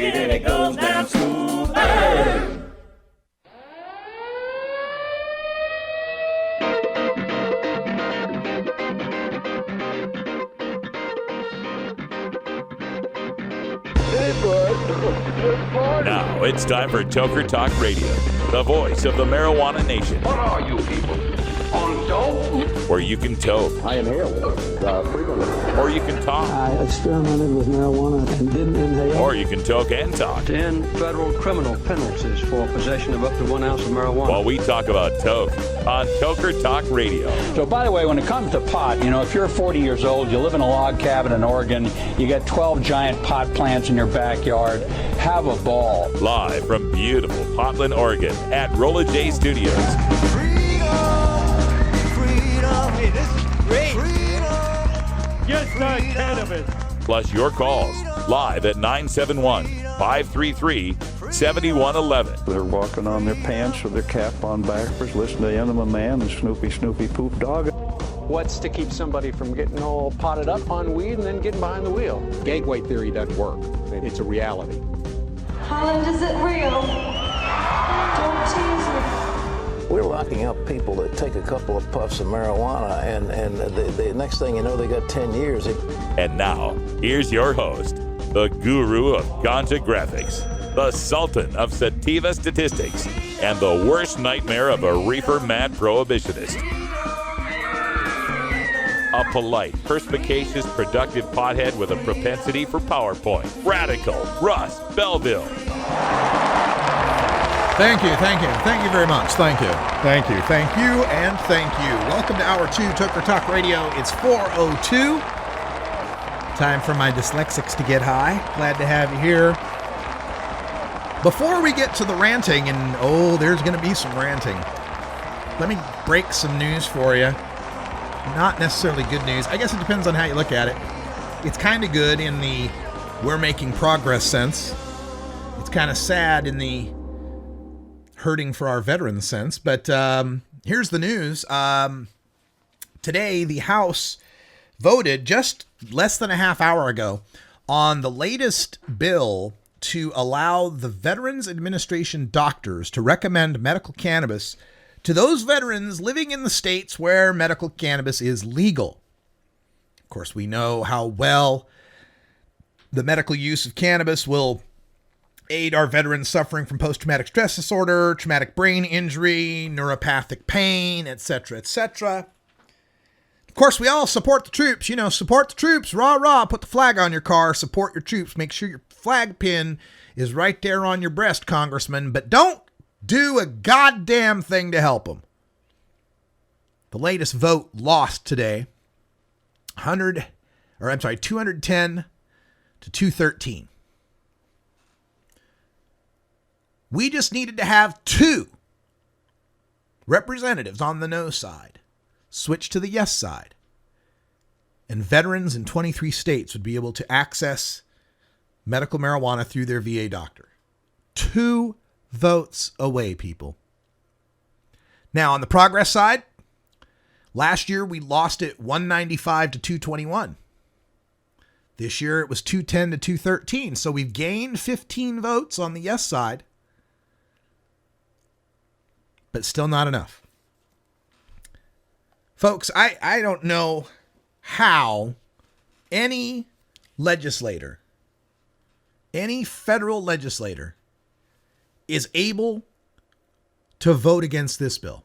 it and it goes down smooth. Hey! Now it's time for Toker Talk Radio, the voice of the marijuana nation. What are you people? On dope? Where you can toke. I inhale frequently. Or you can talk. I experimented with marijuana and didn't inhale. Or you can toke and talk. 10 federal criminal penalties for possession of up to 1 ounce of marijuana. While we talk about toke on Toker Talk Radio. So, by the way, when it comes to pot, if you're 40 years old, you live in a log cabin in Oregon, you got 12 giant pot plants in your backyard, have a ball. Live from beautiful Portland, Oregon at Rolla J Studios. Hey, this is great. Just not cannabis. Plus your calls live at 971-533-7111. They're walking on their pants with their cap on backwards, listening to Enema Man and Snoopy Poop Dog. What's to keep somebody from getting all potted up on weed and then getting behind the wheel? Gateway theory doesn't work. It's a reality. Holland, is it real? Don't tease me. We're locking up people that take a couple of puffs of marijuana, and the next thing you know, they got 10 years. And now, here's your host, the guru of ganja graphics, the sultan of sativa statistics, and the worst nightmare of a reefer mad prohibitionist. A polite, perspicacious, productive pothead with a propensity for PowerPoint. Radical Russ Belville. Thank you very much. Thank you, and thank you. Welcome to Hour 2, Toker Talk Radio. It's 4:02. Time for my dyslexics to get high. Glad to have you here. Before we get to the ranting, and there's going to be some ranting, let me break some news for you. Not necessarily good news. I guess it depends on how you look at it. It's kind of good in the we're making progress sense. It's kind of sad in the hurting for our veterans sense, but here's the news. Today, the House voted just less than a half hour ago on the latest bill to allow the Veterans Administration doctors to recommend medical cannabis to those veterans living in the states where medical cannabis is legal. Of course, we know how well the medical use of cannabis will aid our veterans suffering from post-traumatic stress disorder, traumatic brain injury, neuropathic pain, etc., etc. Of course, we all support the troops. Support the troops. Rah, rah. Put the flag on your car. Support your troops. Make sure your flag pin is right there on your breast, Congressman. But don't do a goddamn thing to help them. The latest vote lost today. 210 to 213. We just needed to have 2 representatives on the no side switch to the yes side. And veterans in 23 states would be able to access medical marijuana through their VA doctor. 2 votes away, people. Now, on the progress side, last year we lost it 195 to 221. This year it was 210 to 213. So we've gained 15 votes on the yes side. But still not enough. Folks, I don't know how any legislator, any federal legislator is able to vote against this bill.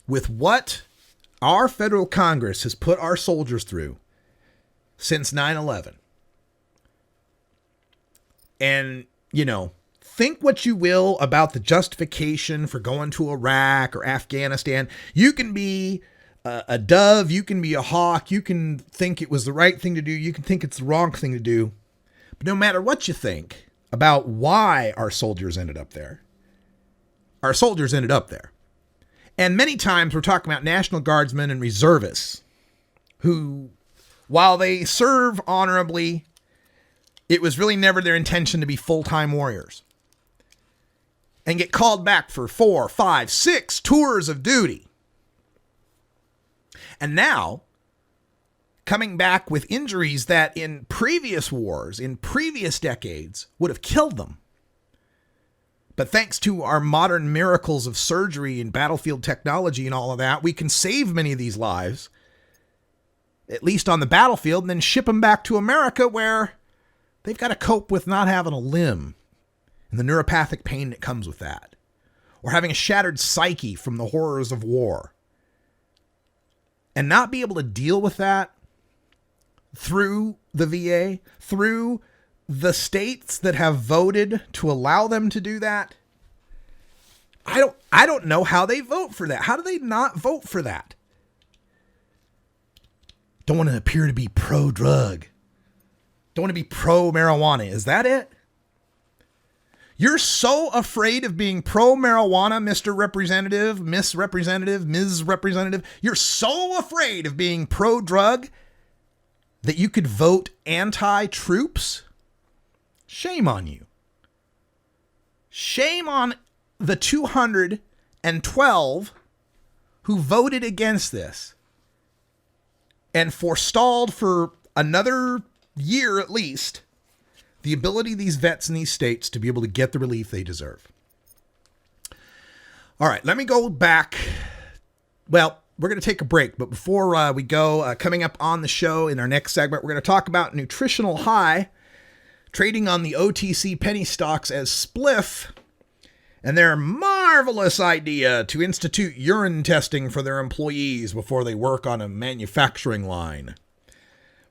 With what our federal Congress has put our soldiers through since 9/11. And, think what you will about the justification for going to Iraq or Afghanistan. You can be a dove, you can be a hawk, you can think it was the right thing to do, you can think it's the wrong thing to do. But no matter what you think about why our soldiers ended up there, our soldiers ended up there. And many times we're talking about National Guardsmen and reservists who, while they serve honorably, it was really never their intention to be full-time warriors and get called back for 4, 5, 6 tours of duty. And now, coming back with injuries that in previous wars, in previous decades, would have killed them. But thanks to our modern miracles of surgery and battlefield technology and all of that, we can save many of these lives, at least on the battlefield, and then ship them back to America where they've got to cope with not having a limb and the neuropathic pain that comes with that, or having a shattered psyche from the horrors of war. And not be able to deal with that through the VA, through the states that have voted to allow them to do that. I don't know how they vote for that. How do they not vote for that? Don't want to appear to be pro-drug. Don't want to be pro-marijuana. Is that it? You're so afraid of being pro-marijuana, Mr. Representative, Miss Representative, Ms. Representative. You're so afraid of being pro-drug that you could vote anti-troops? Shame on you. Shame on the 212 who voted against this and forestalled for another year at least the ability of these vets in these states to be able to get the relief they deserve. All right, let me go back. Well, we're going to take a break, but before we go, coming up on the show in our next segment, we're going to talk about Nutritional High trading on the OTC penny stocks as spliff and their marvelous idea to institute urine testing for their employees before they work on a manufacturing line.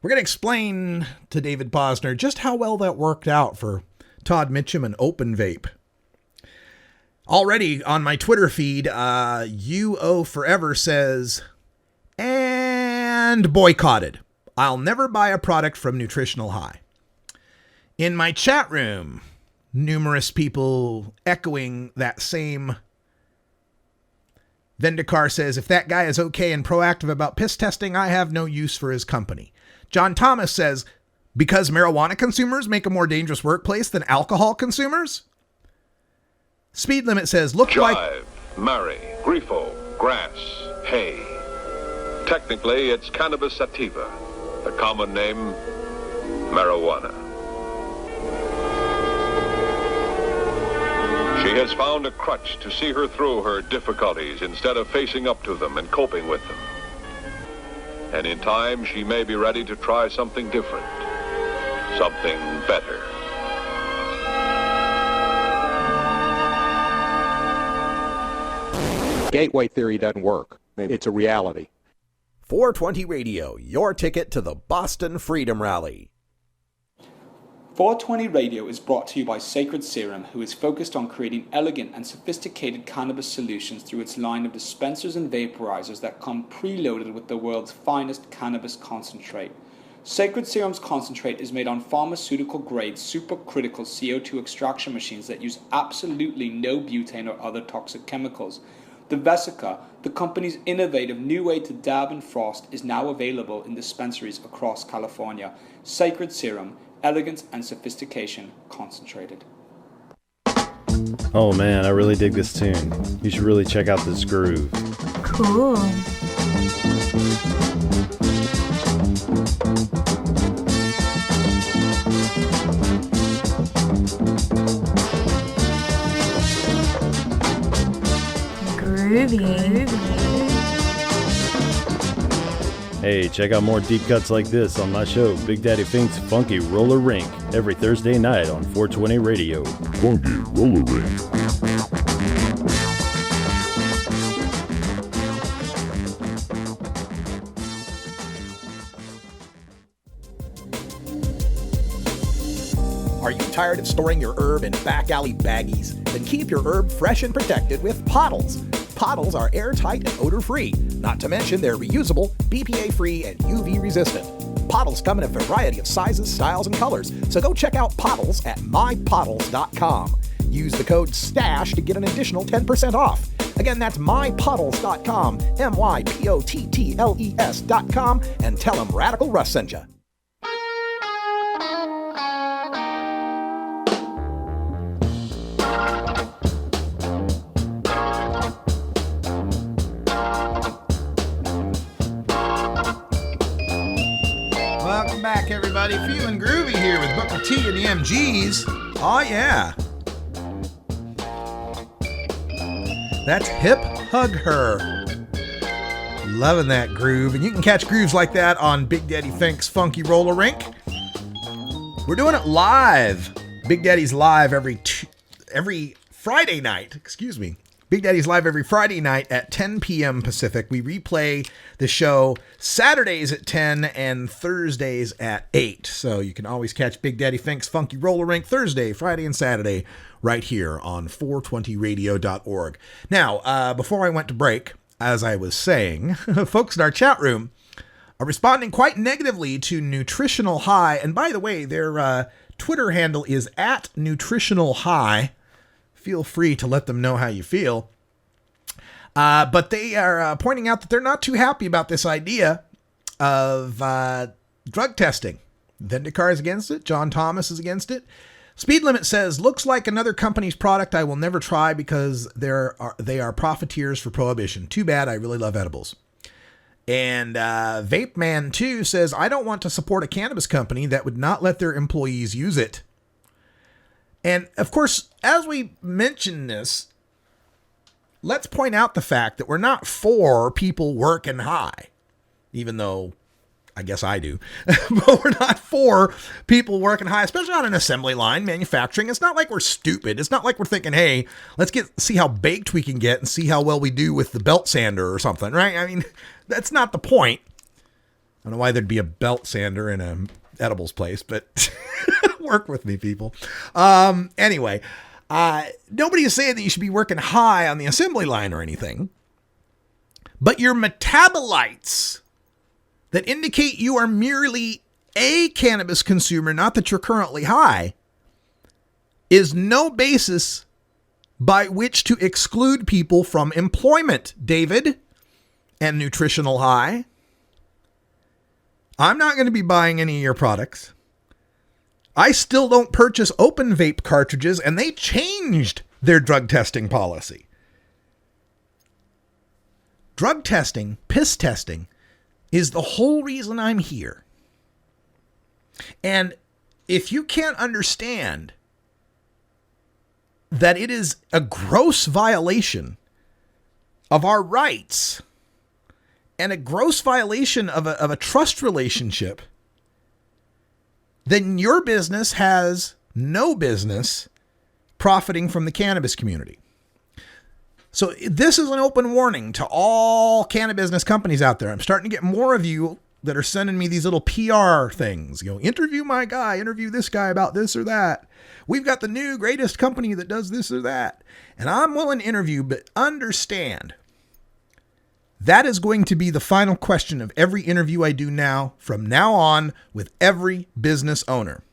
We're going to explain to David Posner just how well that worked out for Todd Mitchum and Open Vape. Already on my Twitter feed, UO Forever says, and boycotted. I'll never buy a product from Nutritional High. In my chat room, numerous people echoing that same. Vendicar says, if that guy is okay and proactive about piss testing, I have no use for his company. John Thomas says, because marijuana consumers make a more dangerous workplace than alcohol consumers? Speed Limit says, look Jive, like... marry, grifo, grass, hay. Technically, it's cannabis sativa. The common name, marijuana. She has found a crutch to see her through her difficulties instead of facing up to them and coping with them. And in time, she may be ready to try something different, something better. Gateway theory doesn't work. It's a reality. 420 Radio, your ticket to the Boston Freedom Rally. 420 Radio is brought to you by Sacred Serum, who is focused on creating elegant and sophisticated cannabis solutions through its line of dispensers and vaporizers that come preloaded with the world's finest cannabis concentrate. Sacred Serum's concentrate is made on pharmaceutical-grade supercritical CO2 extraction machines that use absolutely no butane or other toxic chemicals. The Vesica, the company's innovative new way to dab and frost, is now available in dispensaries across California. Sacred Serum, elegance and sophistication concentrated. Oh man, I really dig this tune. You should really check out this groove. Cool. Groovy. Hey, check out more deep cuts like this on my show, Big Daddy Fink's Funky Roller Rink, every Thursday night on 420 Radio. Funky Roller Rink. Are you tired of storing your herb in back alley baggies? Then keep your herb fresh and protected with Pottles. Pottles are airtight and odor-free. Not to mention they're reusable, BPA-free, and UV-resistant. Pottles come in a variety of sizes, styles, and colors, so go check out Pottles at mypottles.com. Use the code STASH to get an additional 10% off. Again, that's mypottles.com, mypottles.com, and tell them Radical Russ sent you. everybody. Feeling groovy here with Booker T and the MGs. Oh, yeah. That's Hip Hug Her. Loving that groove. And you can catch grooves like that on Big Daddy Fink's Funky Roller Rink. We're doing it live. Big Daddy's live every Friday night. Excuse me. Big Daddy's live every Friday night at 10 p.m. Pacific. We replay the show Saturdays at 10 and Thursdays at 8. So you can always catch Big Daddy Fink's Funky Roller Rink Thursday, Friday, and Saturday right here on 420radio.org. Now, before I went to break, as I was saying, folks in our chat room are responding quite negatively to Nutritional High. And by the way, their Twitter handle is at Nutritional High. Feel free to let them know how you feel. But they are pointing out that they're not too happy about this idea of drug testing. Vendicar is against it. John Thomas is against it. Speed Limit says, looks like another company's product I will never try because they are profiteers for prohibition. Too bad, I really love edibles. And Vape Man 2 says, I don't want to support a cannabis company that would not let their employees use it. And, of course, as we mention this, let's point out the fact that we're not for people working high, even though I guess I do. But we're not for people working high, especially on an assembly line, manufacturing. It's not like we're stupid. It's not like we're thinking, hey, let's see how baked we can get and see how well we do with the belt sander or something, right? I mean, that's not the point. I don't know why there'd be a belt sander in a edibles place, but work with me, people. Anyway, nobody is saying that you should be working high on the assembly line or anything, but your metabolites that indicate you are merely a cannabis consumer, not that you're currently high, is no basis by which to exclude people from employment, David and Nutritional High. I'm not going to be buying any of your products. I still don't purchase open vape cartridges, and they changed their drug testing policy. Drug testing, piss testing, is the whole reason I'm here. And if you can't understand that it is a gross violation of our rights and a gross violation of a trust relationship, then your business has no business profiting from the cannabis community. So this is an open warning to all cannabis companies out there. I'm starting to get more of you that are sending me these little PR things. You know, interview my guy, interview this guy about this or that. We've got the new greatest company that does this or that. And I'm willing to interview, but understand that is going to be the final question of every interview I do now, from now on, with every business owner.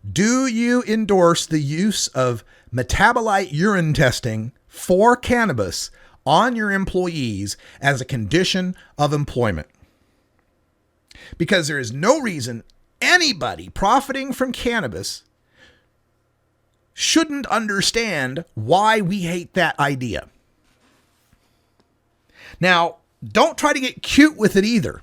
Do you endorse the use of metabolite urine testing for cannabis on your employees as a condition of employment? Because there is no reason anybody profiting from cannabis shouldn't understand why we hate that idea. Now, don't try to get cute with it either.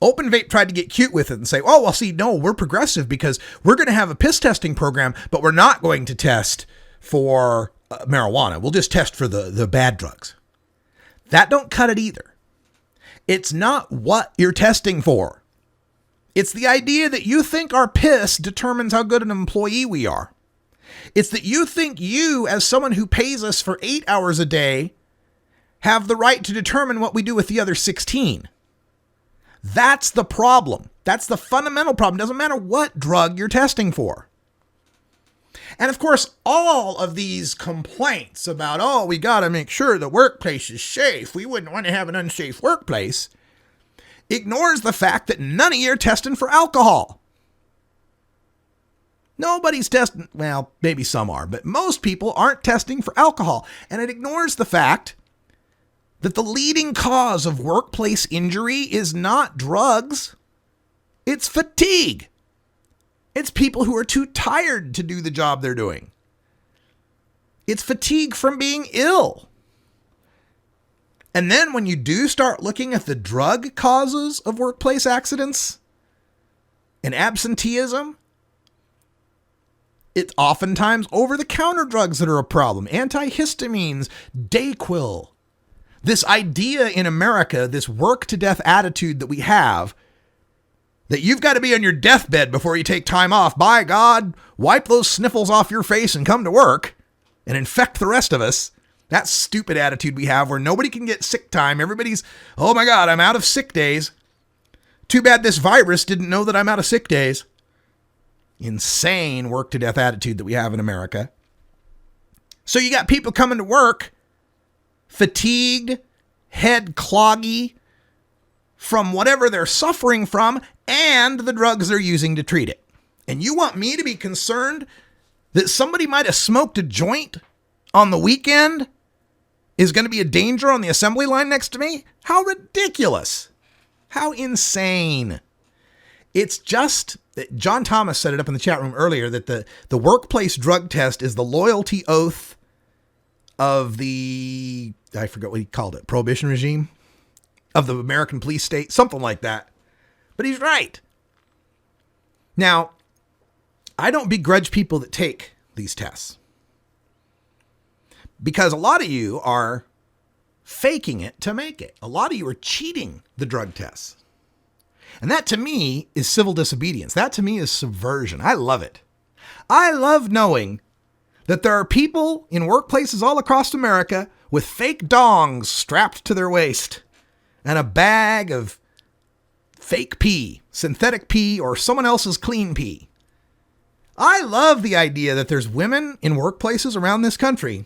Open Vape tried to get cute with it and say, oh, well, see, no, we're progressive because we're going to have a piss testing program, but we're not going to test for marijuana. We'll just test for the bad drugs. That don't cut it either. It's not what you're testing for. It's the idea that you think our piss determines how good an employee we are. It's that you think you, as someone who pays us for 8 hours a day, have the right to determine what we do with the other 16. That's the problem. That's the fundamental problem. Doesn't matter what drug you're testing for. And of course, all of these complaints about, oh, we got to make sure the workplace is safe. We wouldn't want to have an unsafe workplace. Ignores the fact that none of you are testing for alcohol. Nobody's testing, well, maybe some are, but most people aren't testing for alcohol. And it ignores the fact that the leading cause of workplace injury is not drugs. It's fatigue. It's people who are too tired to do the job they're doing. It's fatigue from being ill. And then when you do start looking at the drug causes of workplace accidents, and absenteeism, it's oftentimes over-the-counter drugs that are a problem. Antihistamines, Dayquil. This idea in America, this work-to-death attitude that we have, that you've got to be on your deathbed before you take time off. By God, wipe those sniffles off your face and come to work and infect the rest of us. That stupid attitude we have where nobody can get sick time. Everybody's, oh my God, I'm out of sick days. Too bad this virus didn't know that I'm out of sick days. Insane work-to-death attitude that we have in America. So you got people coming to work fatigued, head cloggy from whatever they're suffering from and the drugs they're using to treat it. And you want me to be concerned that somebody might have smoked a joint on the weekend is going to be a danger on the assembly line next to me? How ridiculous. How insane. It's just, John Thomas set it up in the chat room earlier, that the workplace drug test is the loyalty oath of the, I forgot what he called it, prohibition regime of the American police state, something like that. But he's right. Now, I don't begrudge people that take these tests, because a lot of you are faking it to make it. A lot of you are cheating the drug tests. And that to me is civil disobedience. That to me is subversion. I love it. I love knowing that there are people in workplaces all across America with fake dongs strapped to their waist and a bag of fake pee, synthetic pee, or someone else's clean pee. I love the idea that there's women in workplaces around this country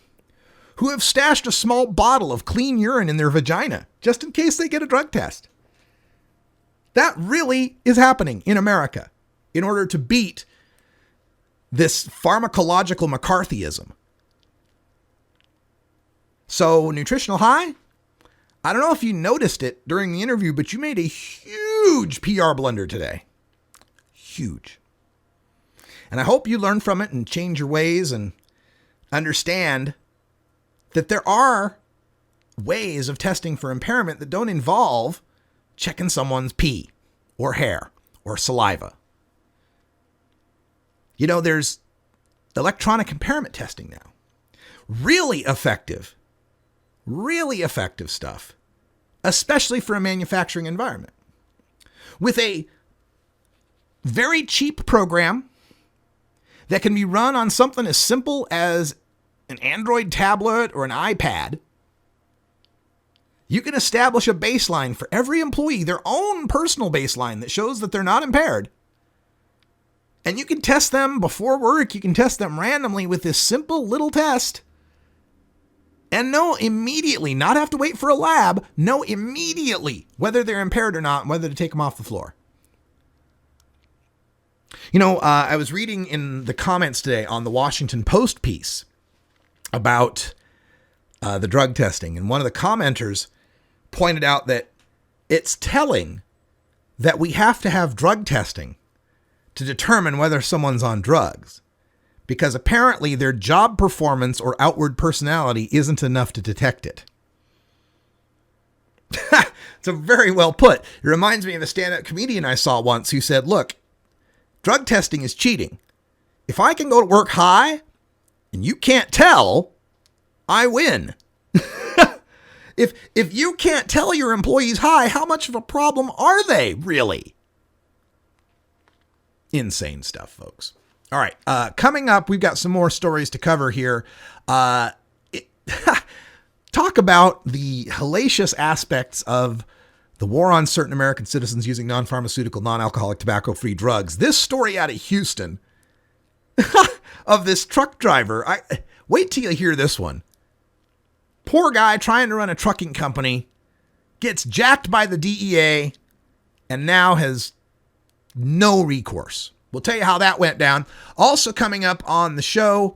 who have stashed a small bottle of clean urine in their vagina just in case they get a drug test. That really is happening in America in order to beat this pharmacological McCarthyism. So, nutritional high? I don't know if you noticed it during the interview, but you made a huge PR blunder today. Huge. And I hope you learn from it and change your ways and understand that there are ways of testing for impairment that don't involve checking someone's pee or hair or saliva. You know, there's electronic impairment testing now. Really effective stuff, especially for a manufacturing environment. With a very cheap program that can be run on something as simple as an Android tablet or an iPad, you can establish a baseline for every employee, their own personal baseline that shows that they're not impaired. And you can test them before work. You can test them randomly with this simple little test. And know immediately, not have to wait for a lab, know immediately whether they're impaired or not and whether to take them off the floor. You know, I was reading in the comments today on the Washington Post piece about the drug testing. And one of the commenters pointed out that it's telling that we have to have drug testing to determine whether someone's on drugs, because apparently their job performance or outward personality isn't enough to detect it. It's a very well put. It reminds me of a stand-up comedian I saw once who said, look, drug testing is cheating. If I can go to work high and you can't tell, I win. If you can't tell your employees high, how much of a problem are they really? Insane stuff, folks. All right. Coming up, we've got some more stories to cover here. Talk about the hellacious aspects of the war on certain American citizens using non-pharmaceutical, non-alcoholic, tobacco-free drugs. This story out of Houston of this truck driver. Wait till you hear this one. Poor guy trying to run a trucking company gets jacked by the DEA and now has no recourse. We'll tell you how that went down. Also coming up on the show,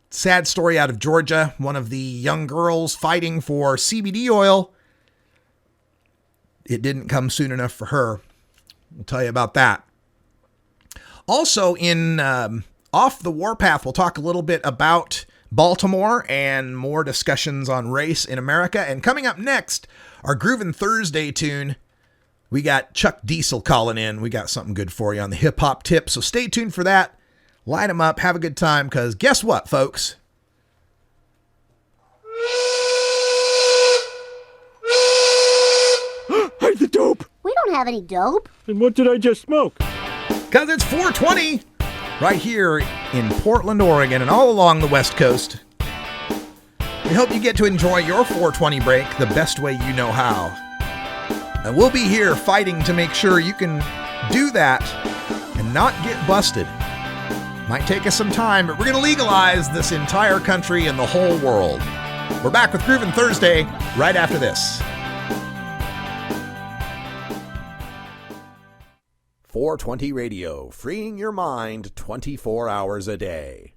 sad story out of Georgia. One of the young girls fighting for CBD oil. It didn't come soon enough for her. We'll tell you about that. Also in Off the Warpath, we'll talk a little bit about Baltimore and more discussions on race in America. And coming up next, our Groovin' Thursday tune, We got Chuck Diesel calling in. We got something good for you on the hip-hop tip, so stay tuned for that. Light them up, have a good time, because guess what, folks? Hide the dope! We don't have any dope. Then what did I just smoke? Because it's 420 right here in Portland, Oregon, and all along the West Coast. We hope you get to enjoy your 420 break the best way you know how. And we'll be here fighting to make sure you can do that and not get busted. Might take us some time, but we're going to legalize this entire country and the whole world. We're back with Groovin' Thursday right after this. 420 Radio, freeing your mind 24 hours a day.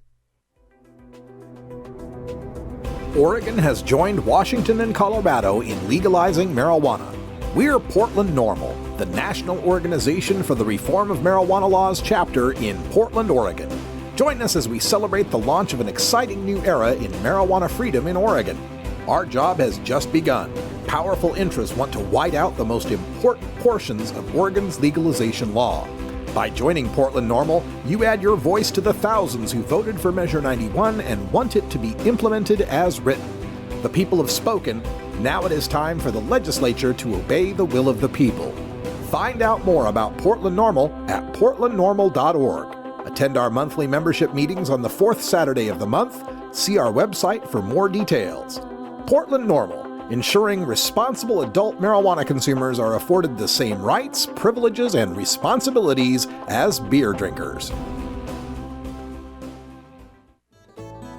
Oregon has joined Washington and Colorado in legalizing marijuana. We're Portland NORML, the national organization for the reform of marijuana laws chapter in Portland, Oregon. Join us as we celebrate the launch of an exciting new era in marijuana freedom in Oregon. Our job has just begun. Powerful interests want to white out the most important portions of Oregon's legalization law. By joining Portland NORML, you add your voice to the thousands who voted for Measure 91 and want it to be implemented as written. The people have spoken. Now it is time for the legislature to obey the will of the people. Find out more about Portland NORML at portlandnormal.org. Attend our monthly membership meetings on the fourth Saturday of the month. See our website for more details. Portland NORML, ensuring responsible adult marijuana consumers are afforded the same rights, privileges, and responsibilities as beer drinkers.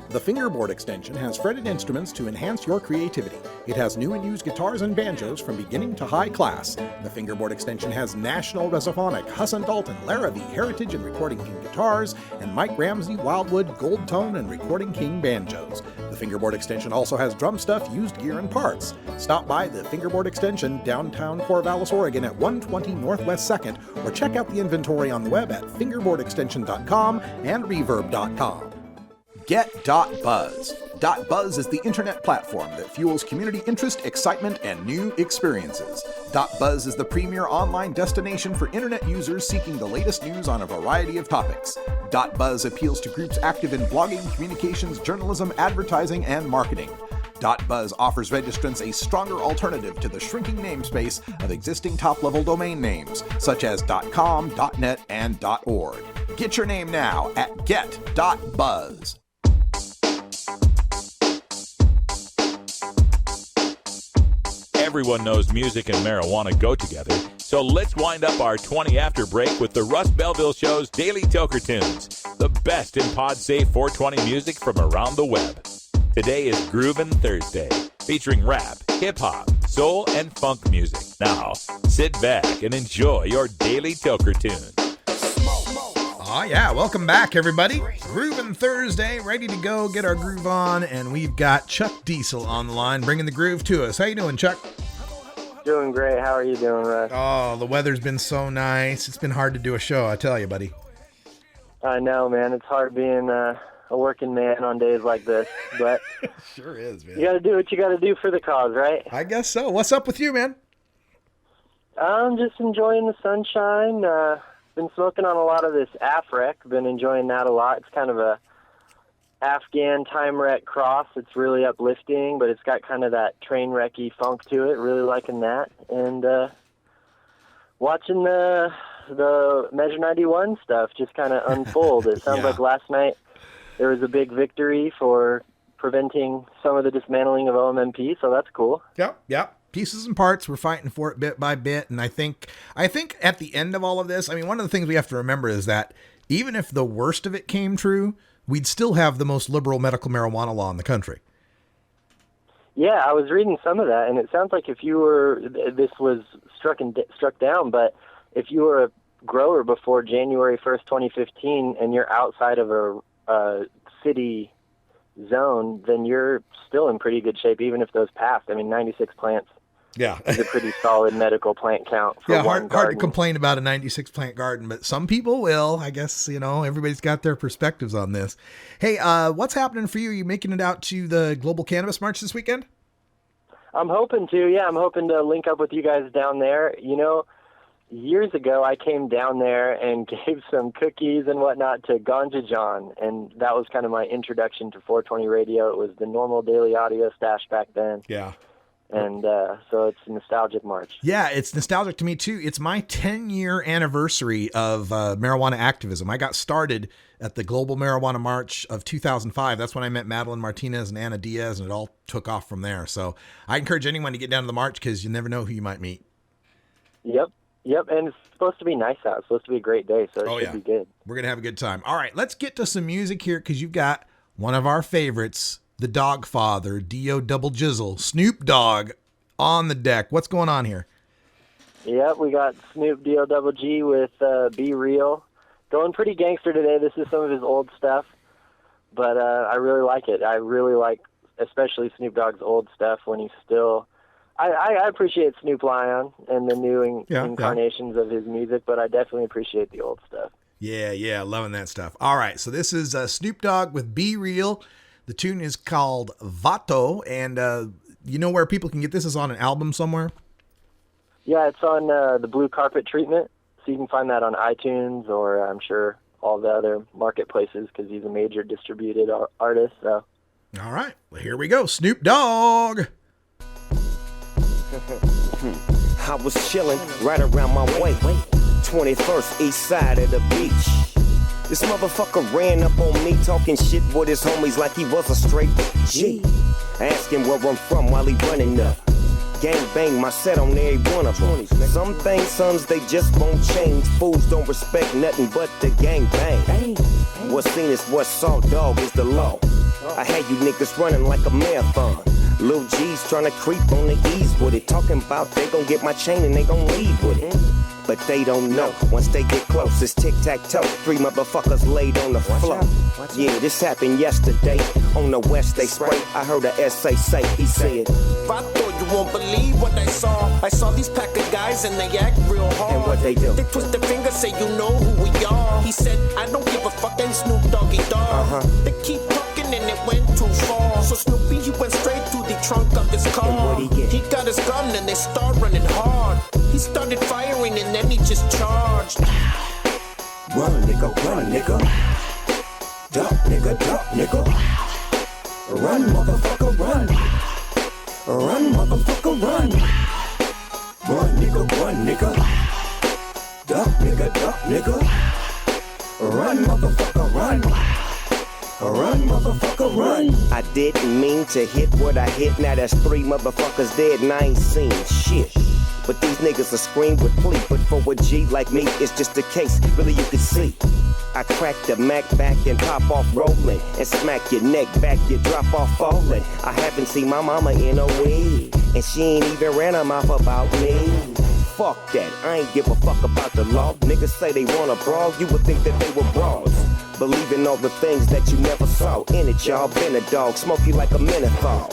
The Fingerboard Extension has fretted instruments to enhance your creativity. It has new and used guitars and banjos from beginning to high class. The Fingerboard Extension has National Resophonic, Husson Dalton, Larrabee, Heritage and Recording King guitars, and Mike Ramsey, Wildwood, Gold Tone, and Recording King banjos. The Fingerboard Extension also has drum stuff, used gear, and parts. Stop by the Fingerboard Extension, downtown Corvallis, Oregon at 120 Northwest 2nd, or check out the inventory on the web at fingerboardextension.com and reverb.com. Get.Buzz. .Buzz is the internet platform that fuels community interest, excitement, and new experiences. .Buzz is the premier online destination for internet users seeking the latest news on a variety of topics. .Buzz appeals to groups active in blogging, communications, journalism, advertising, and marketing. .Buzz offers registrants a stronger alternative to the shrinking namespace of existing top-level domain names, such as .com, .net, and .org. Get your name now at get.buzz. Everyone knows music and marijuana go together, so let's wind up our 20 after break with the Russ Belville Show's Daily Toker Tunes, the best in pod-safe 420 music from around the web. Today is Groovin' Thursday, featuring rap, hip-hop, soul, and funk music. Now, sit back and enjoy your Daily Toker Tune. Oh, yeah. Welcome back, everybody. Groovin' Thursday, ready to go, get our groove on, and we've got Chuck Diesel on the line, bringing the groove to us. How you doing, Chuck? Doing great. How are you doing, Russ? Oh, the weather's been so nice. It's been hard to do a show, I tell you, buddy. I know, man. It's hard being a working man on days like this, but sure is, man. You got to do what you got to do for the cause, right? I guess so. What's up with you, man? I'm just enjoying the sunshine. Been smoking on a lot of this Afrec. Been enjoying that a lot. It's kind of a Afghan time wreck cross. It's really uplifting, but it's got kind of that train wrecky funk to it. Really liking that. And watching the Measure 91 stuff just kind of unfold. It sounds like last night there was a big victory for preventing some of the dismantling of OMMP, so that's cool. Yep. Pieces and parts, we're fighting for it bit by bit, and I think at the end of all of this, I mean, one of the things we have to remember is that even if the worst of it came true, we'd still have the most liberal medical marijuana law in the country. Yeah, I was reading some of that, and it sounds like if you were, this was struck down, but if you were a grower before January 1st, 2015, and you're outside of a city zone, then you're still in pretty good shape, even if those passed. I mean, 96 plants. Yeah. Is a pretty solid medical plant count for one garden. Hard to complain about a 96 plant garden, but some people will. I guess, everybody's got their perspectives on this. Hey, what's happening for you? Are you making it out to the Global Cannabis March this weekend? I'm hoping to, yeah. I'm hoping to link up with you guys down there. years ago, I came down there and gave some cookies and whatnot to Ganja John, and that was kind of my introduction to 420 radio. It was the normal daily audio stash back then. Yeah. And so it's a nostalgic march. Yeah, it's nostalgic to me, too. It's my 10-year anniversary of marijuana activism. I got started at the Global Marijuana March of 2005. That's when I met Madeline Martinez and Anna Diaz, and it all took off from there. So I encourage anyone to get down to the march because you never know who you might meet. Yep, and it's supposed to be nice out. It's supposed to be a great day, so it should be good. We're going to have a good time. All right, let's get to some music here because you've got one of our favorites, the Dog Father, D.O. Double Jizzle, Snoop Dogg on the deck. What's going on here? Yep, we got Snoop D.O. Double G with Be Real. Going pretty gangster today. This is some of his old stuff, but I really like it. I really like especially Snoop Dogg's old stuff when he's still... I appreciate Snoop Lion and the new incarnations of his music, but I definitely appreciate the old stuff. Yeah, loving that stuff. All right, so this is Snoop Dogg with Be Real. The tune is called Vato, and you know where people can get this? Is on an album somewhere? Yeah, it's on the Blue Carpet Treatment, so you can find that on iTunes or I'm sure all the other marketplaces because he's a major distributed artist. So. All right, well, here we go. Snoop Dogg. I was chilling right around my way, 21st east side of the beach. This motherfucker ran up on me talking shit with his homies like he was a straight G. Asking where I'm from while he running up. Gang bang my set on every one of them. Some things, sons, they just won't change. Fools don't respect nothing but the gang bang. What's seen is what's saw, dog, is the law. I had you niggas running like a marathon. Lil G's tryna creep on the ease with it. Talking about they gon' get my chain and they gon' leave with it. But they don't know. Once they get close, it's tic-tac-toe. 3 motherfuckers laid on the floor. Yeah, this happened yesterday. On the west they spray. I heard a SA say, he said, I thought you won't believe what I saw. I saw these pack of guys and they act real hard. And what they do? They twist their fingers, say you know who we are. He said, I don't give a fuck, and Snoop Doggy Dogg. They keep talking and it went too far. So Snoopy, he went straight to the trunk of his car. And what'd he get? He got his gun and they start running hard. He started firing and then he just charged. Run, nigga. Duck, nigga. Run, motherfucker, run. Run, motherfucker, run. Run, nigga. Duck, nigga. Run, motherfucker, run. Run, motherfucker, run. I didn't mean to hit what I hit. Now that's 3 motherfuckers dead and I ain't seen shit. But these niggas will scream with plea. But for a G like me, it's just a case. Really, you can see. I crack the Mac back and pop off rolling. And smack your neck back, you drop off falling. I haven't seen my mama in a week. And she ain't even ran her mouth about me. Fuck that, I ain't give a fuck about the law. Niggas say they wanna brawl, you would think that they were broads. Believing all the things that you never saw. In it, y'all, been a dog, smoke you like a menthol.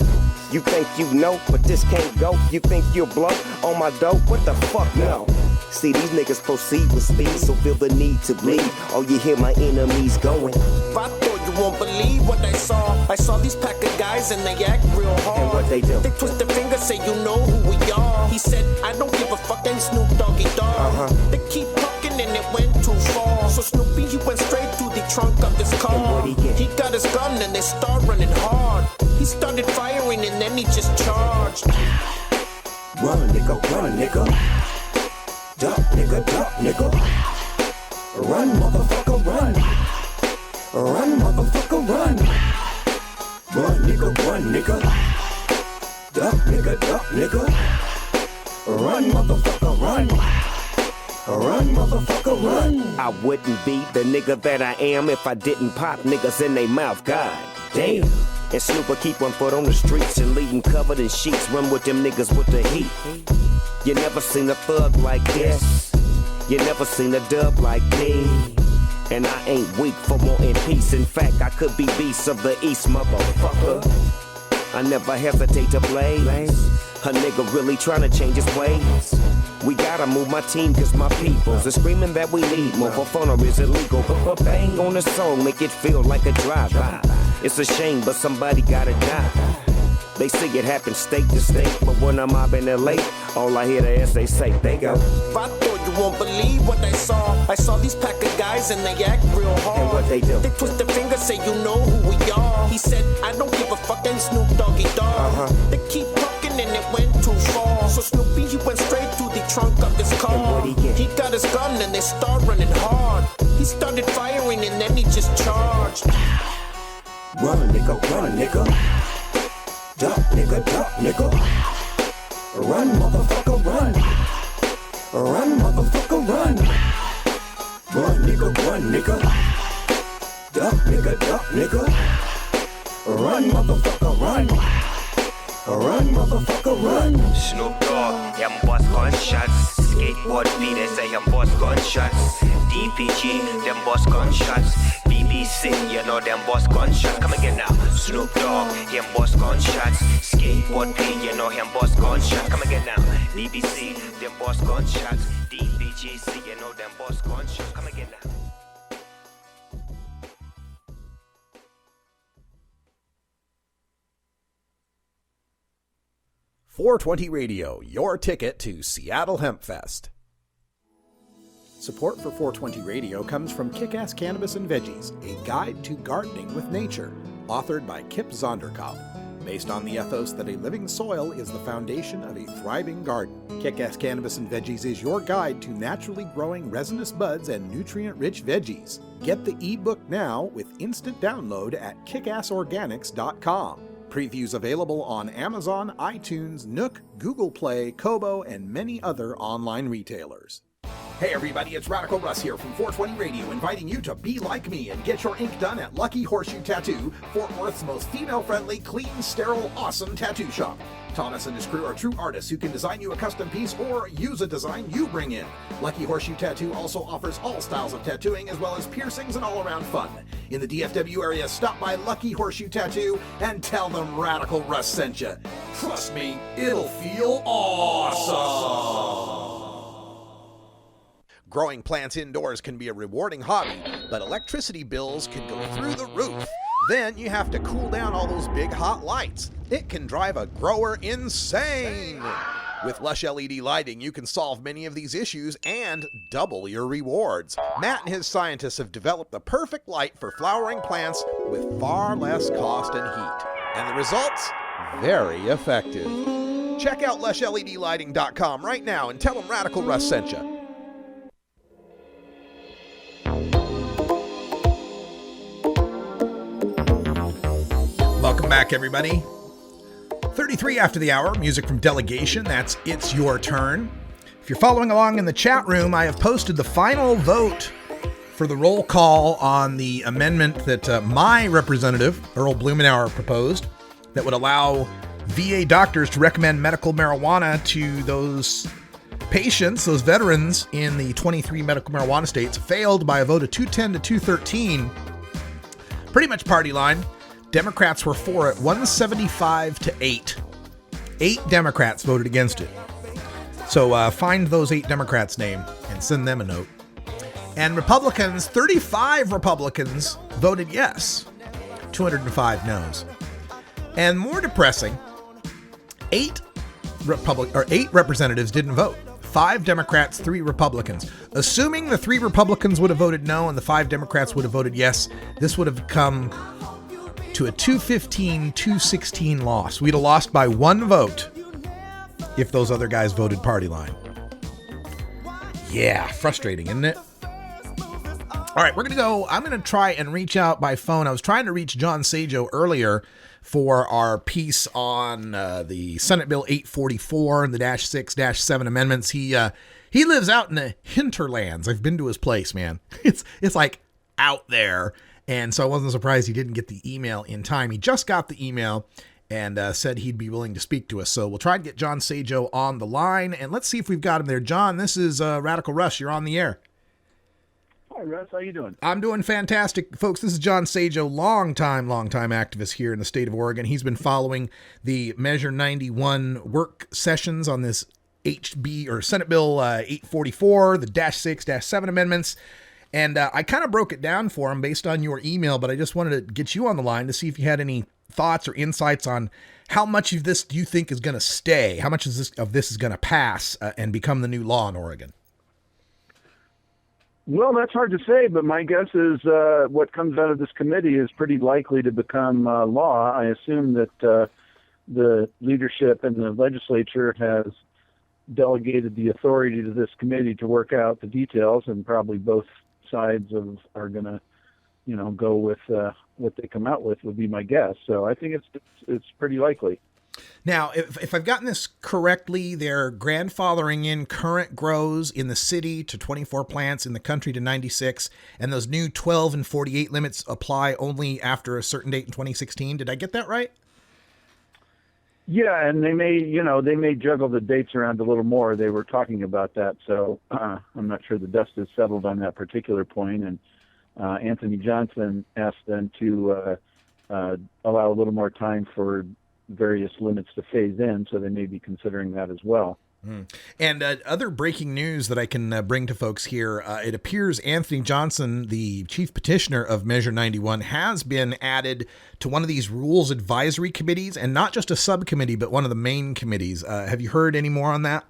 You think you know, but this can't go. You think you'll blow on my dope? What the fuck, no. See, these niggas proceed with speed, so feel the need to bleed. Oh, you hear my enemies going. I thought you won't believe what I saw. I saw these pack of guys and they act real hard. And what they do? They twist their fingers, say you know who we are. He said, I don't give a fuck, and Snoop Doggy Dogg. They keep talking and it went too far. So Snoopy, he went straight to the trunk of his car. And what'd he get? He got his gun and they start running hard. He started firing and then he just charged. Run, nigga. Duck, nigga. Run, motherfucker, run. Run, motherfucker, run. Run, nigga. Duck, nigga. Run, motherfucker, run. Run, motherfucker, run. I wouldn't be the nigga that I am if I didn't pop niggas in they mouth. God damn. And Snoop will keep 1 foot on the streets and leave them covered in sheets. Run with them niggas with the heat. You never seen a thug like this. You never seen a dub like me. And I ain't weak for wanting peace. In fact, I could be beast of the East, motherfucker. I never hesitate to blaze. A nigga really tryna change his ways. We gotta move my team cause my peoples are screaming that we need more. For fun or is illegal. But bang on the song, make it feel like a drive-by. It's a shame, but somebody gotta die. They see it happen state to state, but when I'm mobbing LA, all I hear the SA say, they go. I thought you you won't believe what I saw. I saw these pack of guys and they act real hard. And what they do? They twist their fingers, say you know who we are. He said, I don't give a fuck, ain't Snoop Doggy Dogg. They keep talking and it went too far. So Snoopy, he went straight to the trunk of his car. And what'd he get? He got his gun and they start running hard. He started firing and then he just charged. Run, nigga, run, nigga. Duck, nigga, duck, nigga. Run, motherfucker, run. Run, motherfucker, run. Run, nigga, run, nigga. Duck, nigga. Run, motherfucker, run. Run, motherfucker, run. Snoop Dogg, him boss gunshots. Skateboard B, they say him boss gunshots. DPG, them boss gunshots. BBC, you know them boss gunshots. Come again now. Snoop Dogg, him boss gunshots. Skateboard B, you know him boss gunshots. Come again now. BBC, them boss gunshots. DPGC, you know them boss gunshots. Come again now. 420 Radio, your ticket to Seattle Hemp Fest. Support for 420 Radio comes from Kick-Ass Cannabis and Veggies, a guide to gardening with nature, authored by Kip Zonderkopf. Based on the ethos that a living soil is the foundation of a thriving garden, Kick-Ass Cannabis and Veggies is your guide to naturally growing resinous buds and nutrient-rich veggies. Get the ebook now with instant download at kickassorganics.com. Previews available on Amazon, iTunes, Nook, Google Play, Kobo, and many other online retailers. Hey everybody, it's Radical Russ here from 420 Radio, inviting you to be like me and get your ink done at Lucky Horseshoe Tattoo, Fort Worth's most female-friendly, clean, sterile, awesome tattoo shop. Thomas and his crew are true artists who can design you a custom piece or use a design you bring in. Lucky Horseshoe Tattoo also offers all styles of tattooing as well as piercings and all-around fun. In the DFW area, stop by Lucky Horseshoe Tattoo and tell them Radical Russ sent you. Trust me, it'll feel awesome. Growing plants indoors can be a rewarding hobby, but electricity bills can go through the roof. Then you have to cool down all those big hot lights. It can drive a grower insane. With Lush LED lighting, you can solve many of these issues and double your rewards. Matt and his scientists have developed the perfect light for flowering plants with far less cost and heat. And the results? Very effective. Check out lushledlighting.com right now and tell them Radical Russ sent you. Welcome back, everybody. 33 after the hour, music from Delegation. That's It's Your Turn. If you're following along in the chat room, I have posted the final vote for the roll call on the amendment that my representative, Earl Blumenauer, proposed that would allow VA doctors to recommend medical marijuana to those patients, those veterans in the 23 medical marijuana states. Failed by a vote of 210 to 213. Pretty much party line. Democrats were for it, 175 to 8. 8 Democrats voted against it. So find those 8 Democrats' name and send them a note. And Republicans, 35 Republicans voted yes, 205 no's. And more depressing, 8 representatives didn't vote. 5 Democrats, 3 Republicans. Assuming the 3 Republicans would have voted no and the 5 Democrats would have voted yes, this would have come to a 215-216 loss. We'd have lost by 1 vote if those other guys voted party line. Yeah, frustrating, isn't it? All right, I'm going to try and reach out by phone. I was trying to reach John Sajo earlier for our piece on the Senate Bill 844 and the -6-7 amendments. He lives out in the hinterlands. I've been to his place, man. It's like out there. And so I wasn't surprised he didn't get the email in time. He just got the email and said he'd be willing to speak to us. So we'll try to get John Sajo on the line, and let's see if we've got him there. John, this is Radical Russ. You're on the air. Hi, Russ. How you doing? I'm doing fantastic. Folks, this is John Sajo, longtime activist here in the state of Oregon. He's been following the Measure 91 work sessions on this HB or Senate Bill 844, the -6-7 amendments. And I kind of broke it down for him based on your email, but I just wanted to get you on the line to see if you had any thoughts or insights on how much of this do you think is going to stay? How much of this is going to pass and become the new law in Oregon? Well, that's hard to say, but my guess is what comes out of this committee is pretty likely to become law. I assume that the leadership in the legislature has delegated the authority to this committee to work out the details, and probably both sides are going to, go with what they come out with, would be my guess. So I think it's pretty likely. Now, if I've gotten this correctly, they're grandfathering in current grows in the city to 24 plants, in the country to 96, and those new 12 and 48 limits apply only after a certain date in 2016. Did I get that right? Yeah, and they may juggle the dates around a little more. They were talking about that, so I'm not sure the dust is settled on that particular point. And Anthony Johnson asked them to allow a little more time for various limits to phase in, so they may be considering that as well. And other breaking news that I can bring to folks here, it appears Anthony Johnson, the chief petitioner of Measure 91, has been added to one of these rules advisory committees, and not just a subcommittee, but one of the main committees. Have you heard any more on that?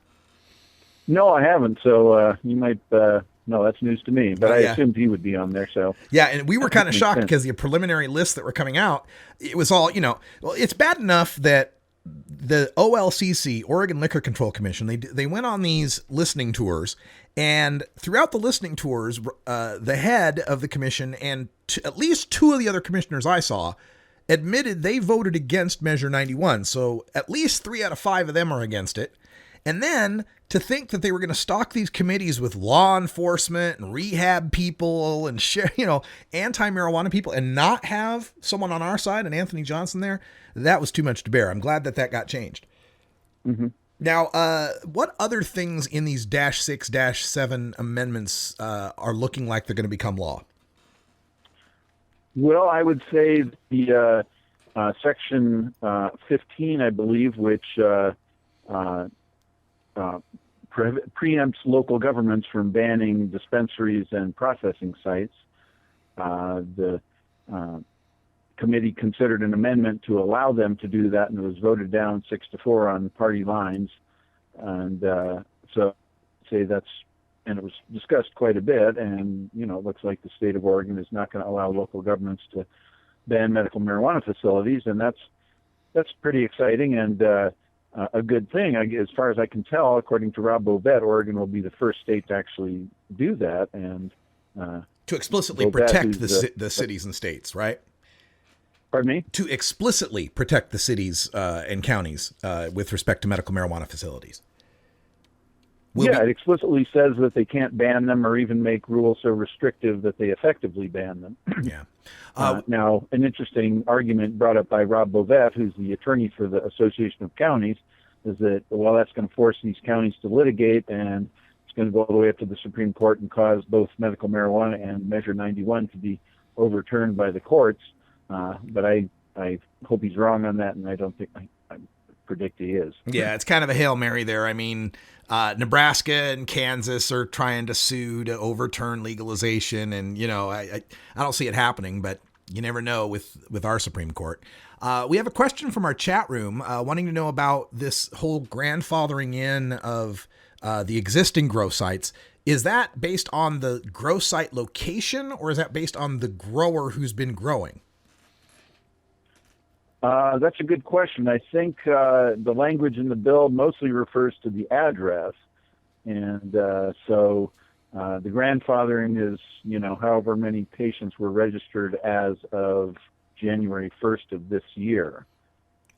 No, I haven't. So you might... No, that's news to me, but I assumed he would be on there. So yeah, and we were kind of shocked because the preliminary lists that were coming out, it was all, well, it's bad enough that the OLCC, Oregon Liquor Control Commission, they went on these listening tours, and throughout the listening tours, the head of the commission and at least two of the other commissioners I saw admitted they voted against Measure 91. So at least 3 out of 5 of them are against it. And then to think that they were going to stock these committees with law enforcement and rehab people and anti-marijuana people and not have someone on our side and Anthony Johnson there, that was too much to bear. I'm glad that got changed. Mm-hmm. Now, what other things in these -6, -7 amendments are looking like they're going to become law? Well, I would say the Section 15, I believe, which preempts local governments from banning dispensaries and processing sites. The committee considered an amendment to allow them to do that, and it was voted down 6-4 on party lines. And so say and it was discussed quite a bit, and, it looks like the state of Oregon is not going to allow local governments to ban medical marijuana facilities, and that's pretty exciting and a good thing. As far as I can tell, according to Rob Bovet, Oregon will be the first state to actually do that, and to explicitly protect the cities and states, right? Pardon me? To explicitly protect the cities and counties with respect to medical marijuana facilities. It explicitly says that they can't ban them or even make rules so restrictive that they effectively ban them. Yeah. Now, an interesting argument brought up by Rob Bovet, who's the attorney for the Association of Counties, is that, well, that's going to force these counties to litigate, and it's going to go all the way up to the Supreme Court and cause both medical marijuana and Measure 91 to be overturned by the courts. But I hope he's wrong on that, and I don't think I predict he is. Yeah, it's kind of a Hail Mary there. I mean, Nebraska and Kansas are trying to sue to overturn legalization, and I don't see it happening, but you never know with our Supreme Court. We have a question from our chat room wanting to know about this whole grandfathering in of the existing grow sites. Is that based on the grow site location, or is that based on the grower who's been growing? That's a good question. I think the language in the bill mostly refers to the address. And so the grandfathering is, however many patients were registered as of January 1st of this year.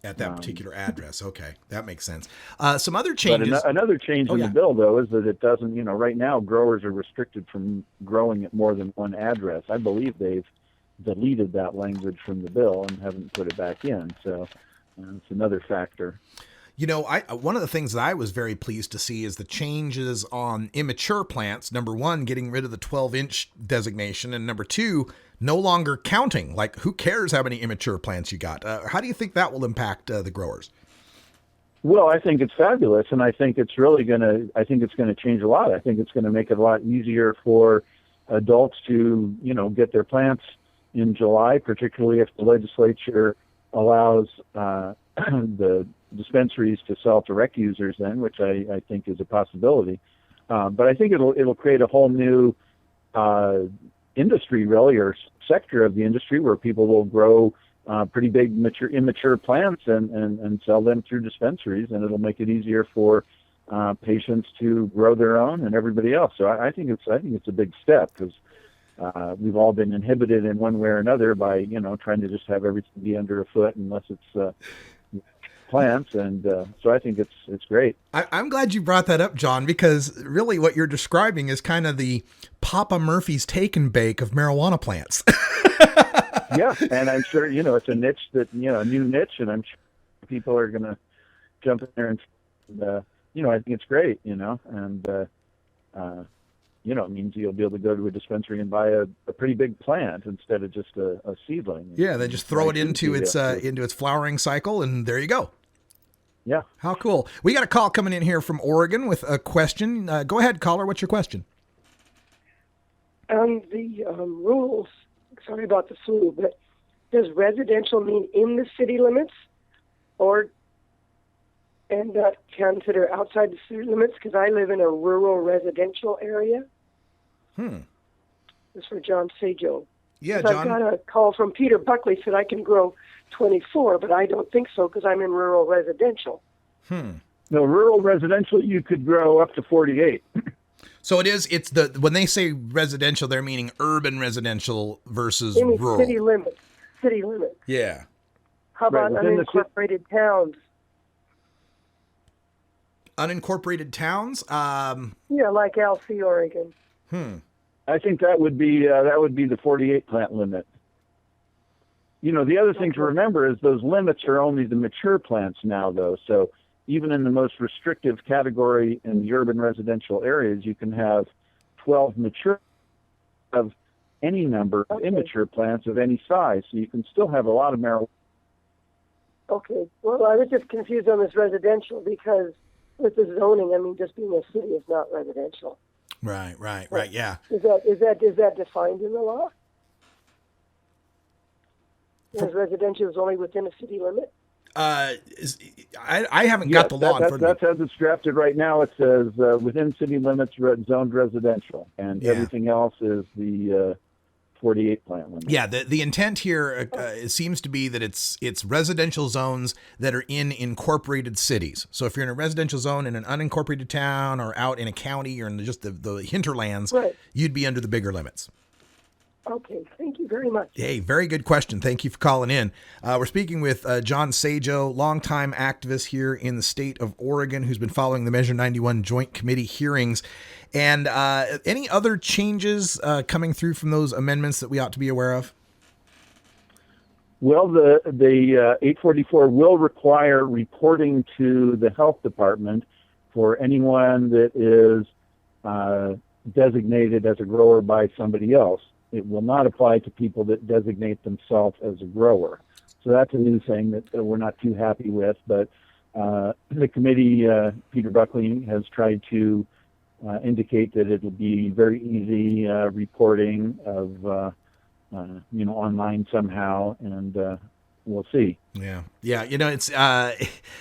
At that particular address. Okay, that makes sense. Some other changes. But another change in the bill, though, is that it doesn't, right now growers are restricted from growing at more than one address. I believe they've deleted that language from the bill and haven't put it back in. So it's another factor. One of the things that I was very pleased to see is the changes on immature plants. Number one, getting rid of the 12-inch designation, and number two, no longer counting. Like, who cares how many immature plants you got? How do you think that will impact the growers? Well, I think it's fabulous, and I think it's really going to change a lot. I think it's going to make it a lot easier for adults to, get their plants in July, particularly if the legislature allows the dispensaries to sell to rec users then, which I think is a possibility. But I think it'll create a whole new industry, really, or sector of the industry where people will grow pretty big immature plants and sell them through dispensaries, and it'll make it easier for patients to grow their own and everybody else. So I think it's a big step, because we've all been inhibited in one way or another by trying to just have everything be under a foot unless it's plants, and so I think it's great. I'm glad you brought that up, John, because really what you're describing is kind of the Papa Murphy's take and bake of marijuana plants. Yeah, and I'm sure it's a niche that a new niche, and I'm sure people are going to jump in there and I think it's great, and it means you'll be able to go to a dispensary and buy a pretty big plant instead of just a seedling. Yeah, they just throw it into its flowering cycle, and there you go. Yeah. How cool. We got a call coming in here from Oregon with a question. Go ahead, caller. What's your question? The rules, sorry about the flu, but does residential mean in the city limits and not consider outside the city limits? Because I live in a rural residential area. This is for John Sajo. Yeah, John. I've got a call from Peter Buckley, said I can grow 24, but I don't think so because I'm in rural residential. No, rural residential, you could grow up to 48. So when they say residential, they're meaning urban residential versus rural. City limits. City limits. Yeah. How about unincorporated towns? Unincorporated towns? Yeah, like Alsea, Oregon. I think that would be the 48 plant limit. The other thing to remember is those limits are only the mature plants now, though. So even in the most restrictive category in the urban residential areas, you can have 12 mature of any number of immature plants of any size. So you can still have a lot of marijuana. Okay. Well, I was just confused on this residential because with the zoning, just being a city is not residential. Right, yeah. Is that defined in the law? Because residential is only within a city limit? I haven't got the law in front of me. That's as it's drafted right now. It says within city limits, zoned residential, and everything else is the 48 plant limit. Yeah, the intent here it seems to be that it's residential zones that are in incorporated cities. So if you're in a residential zone in an unincorporated town or out in a county or in just the hinterlands, you'd be under the bigger limits. Okay, thank you very much. Hey, very good question. Thank you for calling in. We're speaking with John Sajo, longtime activist here in the state of Oregon, who's been following the Measure 91 Joint Committee hearings. And any other changes coming through from those amendments that we ought to be aware of? Well, the 844 will require reporting to the health department for anyone that is designated as a grower by somebody else. It will not apply to people that designate themselves as a grower. So that's a new thing that we're not too happy with. But the committee, Peter Buckley, has tried to indicate that it will be very easy reporting of, online somehow, and we'll see. Yeah. It's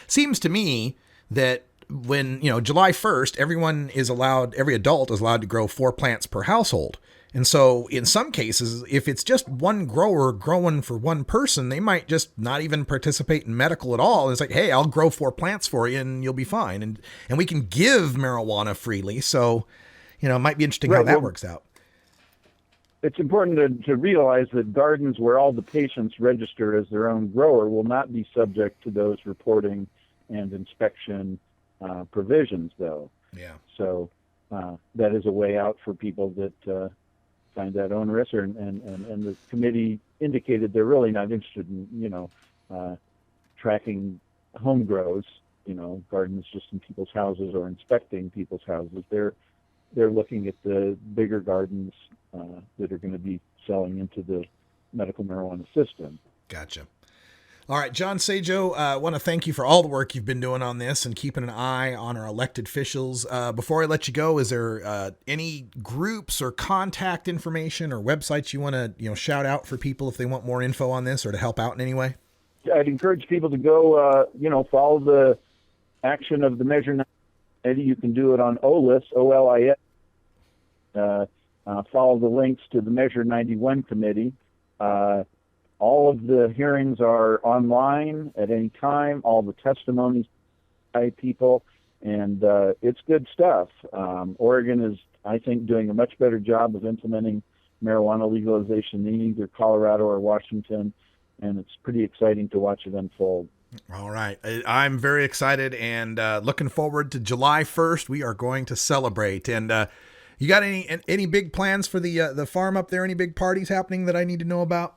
seems to me that when July 1st, every adult is allowed to grow 4 plants per household. And so in some cases, if it's just one grower growing for one person, they might just not even participate in medical at all. It's like, hey, I'll grow 4 plants for you and you'll be fine. And we can give marijuana freely. So, it might be interesting how that works out. It's important to realize that gardens where all the patients register as their own grower will not be subject to those reporting and inspection provisions, though. Yeah. So that is a way out for people that find that onerous, and the committee indicated they're really not interested in tracking home grows, gardens just in people's houses or inspecting people's houses. They're looking at the bigger gardens that are going to be selling into the medical marijuana system. Gotcha. All right, John Sajo, I want to thank you for all the work you've been doing on this and keeping an eye on our elected officials. Before I let you go, is there any groups or contact information or websites you want to shout out for people if they want more info on this or to help out in any way? I'd encourage people to go, follow the action of the Measure 91 Committee. You can do it on OLIS, OLIS. follow the links to the Measure 91 committee. All of the hearings are online at any time, all the testimonies by people, and it's good stuff. Oregon is, I think, doing a much better job of implementing marijuana legalization than either Colorado or Washington, and it's pretty exciting to watch it unfold. All right. I'm very excited and looking forward to July 1st. We are going to celebrate. And you got any big plans for the farm up there? Any big parties happening that I need to know about?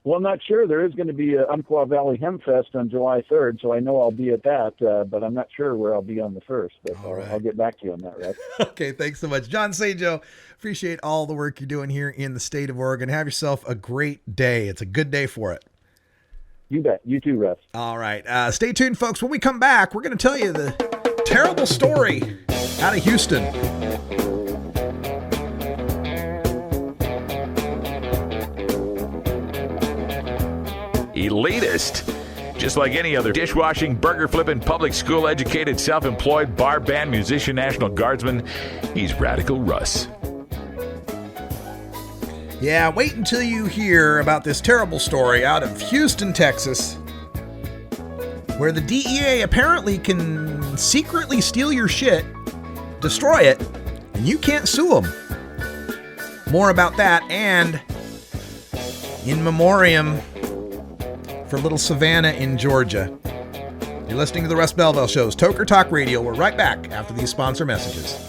Well, I'm not sure. There is going to be a Umpqua Valley Hemp Fest on July 3rd, so I know I'll be at that, but I'm not sure where I'll be on the 1st. But I'll get back to you on that, Russ. Okay, thanks so much. John Sajo, appreciate all the work you're doing here in the state of Oregon. Have yourself a great day. It's a good day for it. You bet. You too, Russ. All right. Stay tuned, folks. When we come back, we're going to tell you the terrible story out of Houston. Elitist. Just like any other dishwashing, burger flipping, public school educated, self-employed, bar band, musician, National Guardsman, he's Radical Russ. Yeah, wait until you hear about this terrible story out of Houston, Texas, where the DEA apparently can secretly steal your shit, destroy it, and you can't sue them. More about that and in memoriam for little Savannah in Georgia. You're listening to the Russ Belville Show's Toker Talk Radio. We're right back after these sponsor messages.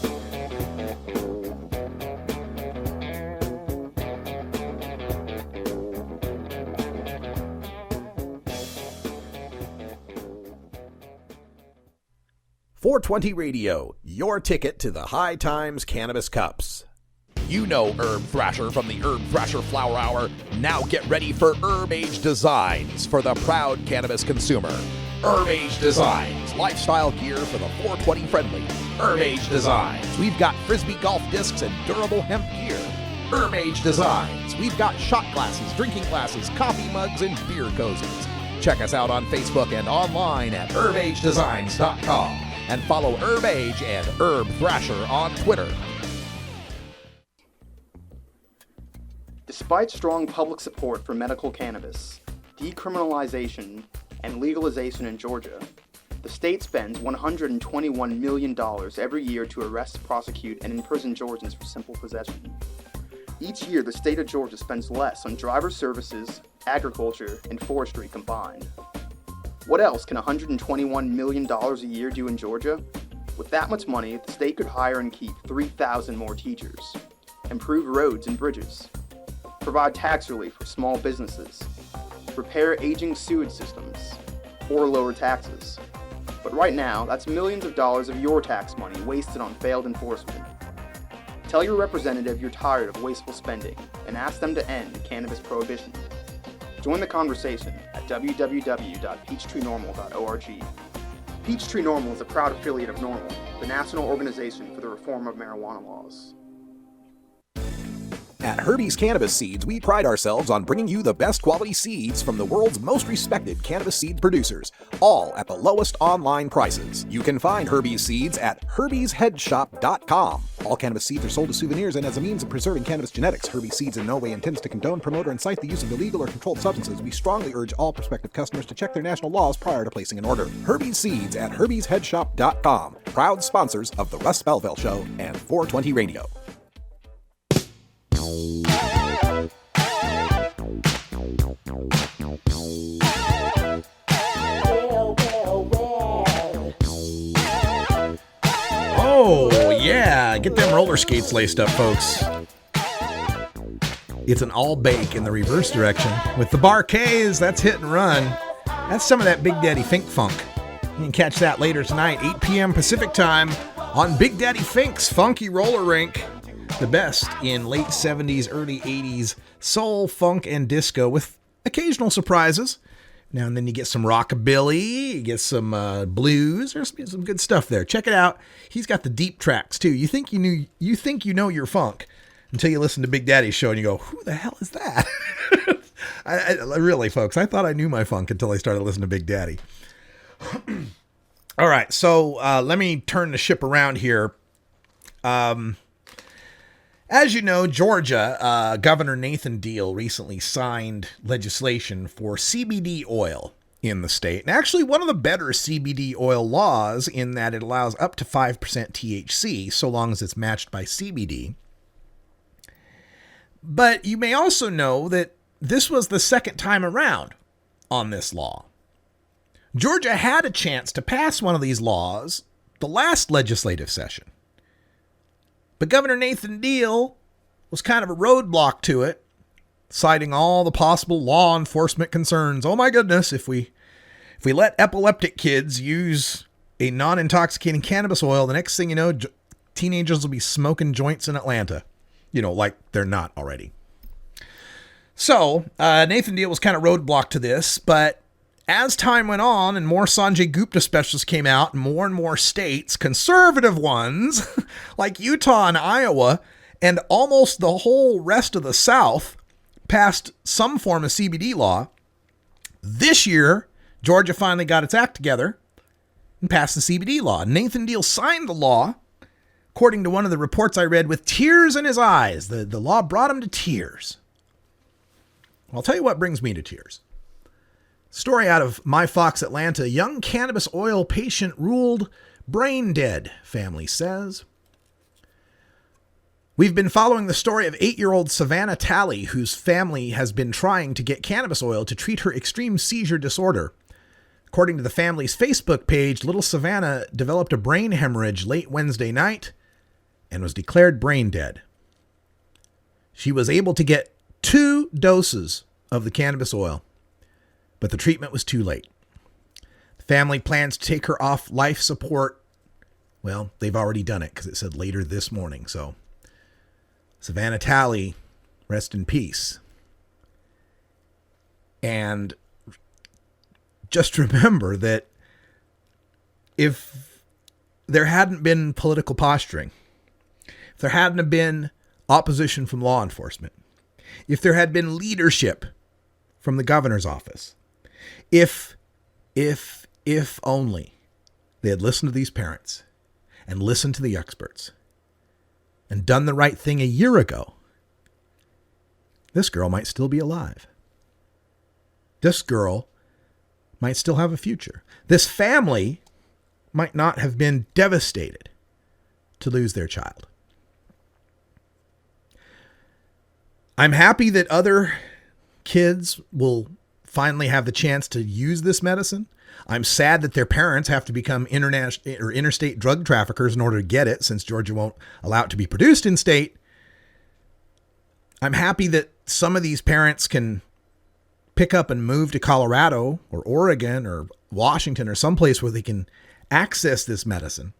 .420 Radio, your ticket to the High Times Cannabis Cups. You know Herb Thrasher from the Herb Thrasher Flower Hour. Now get ready for Herb Age Designs for the proud cannabis consumer. Herb Age Designs, lifestyle gear for the 420 friendly. Herb Age Designs, we've got Frisbee golf discs and durable hemp gear. Herb Age Designs, we've got shot glasses, drinking glasses, coffee mugs, and beer cozies. Check us out on Facebook and online at herbagedesigns.com. And follow Herb Age and Herb Thrasher on Twitter. Despite strong public support for medical cannabis, decriminalization, and legalization in Georgia, the state spends $121 million every year to arrest, prosecute, and imprison Georgians for simple possession. Each year, the state of Georgia spends less on driver services, agriculture, and forestry combined. What else can $121 million a year do in Georgia? With that much money, the state could hire and keep 3,000 more teachers, improve roads and bridges, provide tax relief for small businesses, repair aging sewage systems, or lower taxes. But right now, that's millions of dollars of your tax money wasted on failed enforcement. Tell your representative you're tired of wasteful spending and ask them to end cannabis prohibition. Join the conversation at www.peachtreenormal.org. Peachtree Normal is a proud affiliate of NORML, the National Organization for the Reform of Marijuana Laws. At Herbie's Cannabis Seeds, we pride ourselves on bringing you the best quality seeds from the world's most respected cannabis seed producers, all at the lowest online prices. You can find Herbie's seeds at herbiesheadshop.com. All cannabis seeds are sold as souvenirs and as a means of preserving cannabis genetics. Herbie's Seeds in no way intends to condone, promote, or incite the use of illegal or controlled substances. We strongly urge all prospective customers to check their national laws prior to placing an order. Herbie's Seeds at herbiesheadshop.com. Proud sponsors of the Russ Belville Show and 420 Radio. Oh, yeah. Get them roller skates laced up, folks. It's an all bake in the reverse direction. With the Barcays, that's hit and run. That's some of that Big Daddy Fink funk. You can catch that later tonight, 8 p.m. Pacific time on Big Daddy Fink's Funky Roller Rink. The best in late 70s, early 80s soul, funk, and disco with occasional surprises. Now and then you get some rockabilly, you get some blues. There's some good stuff there. Check it out. He's got the deep tracks too. You think you know your funk until you listen to Big Daddy's show and you go, "Who the hell is that?" I really, folks, I thought I knew my funk until I started listening to Big Daddy. All right, so let me turn the ship around here. As you know, Georgia, Governor Nathan Deal recently signed legislation for CBD oil in the state. And actually one of the better CBD oil laws in that it allows up to 5% THC so long as it's matched by CBD. But you may also know that this was the second time around on this law. Georgia had a chance to pass one of these laws the last legislative session. But Governor Nathan Deal was kind of a roadblock to it, citing all the possible law enforcement concerns. Oh my goodness, if we let epileptic kids use a non-intoxicating cannabis oil, the next thing you know, teenagers will be smoking joints in Atlanta. You know, like they're not already. So Nathan Deal was kind of roadblock to this, but as time went on and more Sanjay Gupta specials came out, more and more states, conservative ones like Utah and Iowa, and almost the whole rest of the South passed some form of CBD law. This year, Georgia finally got its act together and passed the CBD law. Nathan Deal signed the law, according to one of the reports I read, with tears in his eyes. The law brought him to tears. I'll tell you what brings me to tears. Story out of My Fox Atlanta. Young cannabis oil patient ruled brain dead, family says. We've been following the story of 8-year-old Savannah Talley, whose family has been trying to get cannabis oil to treat her extreme seizure disorder. According to the family's Facebook page, little Savannah developed a brain hemorrhage late Wednesday night and was declared brain dead. She was able to get 2 doses of the cannabis oil, but the treatment was too late. The family plans to take her off life support. Well, they've already done it because it said later this morning. So Savannah Talley, rest in peace. And just remember that if there hadn't been political posturing, if there hadn't been opposition from law enforcement, if there had been leadership from the governor's office, if only they had listened to these parents and listened to the experts and done the right thing a year ago, this girl might still be alive. This girl might still have a future. This family might not have been devastated to lose their child. I'm happy that other kids will finally have the chance to use this medicine. I'm sad that their parents have to become international or interstate drug traffickers in order to get it, since Georgia won't allow it to be produced in state. I'm happy that some of these parents can pick up and move to Colorado or Oregon or Washington or someplace where they can access this medicine.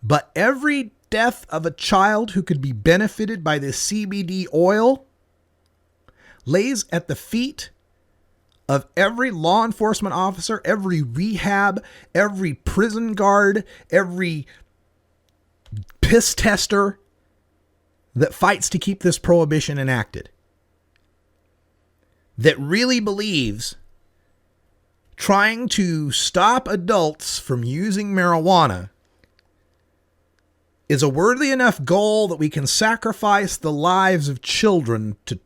But every death of a child who could be benefited by this CBD oil lays at the feet of every law enforcement officer, every rehab, every prison guard, every piss tester that fights to keep this prohibition enacted, that really believes trying to stop adults from using marijuana is a worthy enough goal that we can sacrifice the lives of children to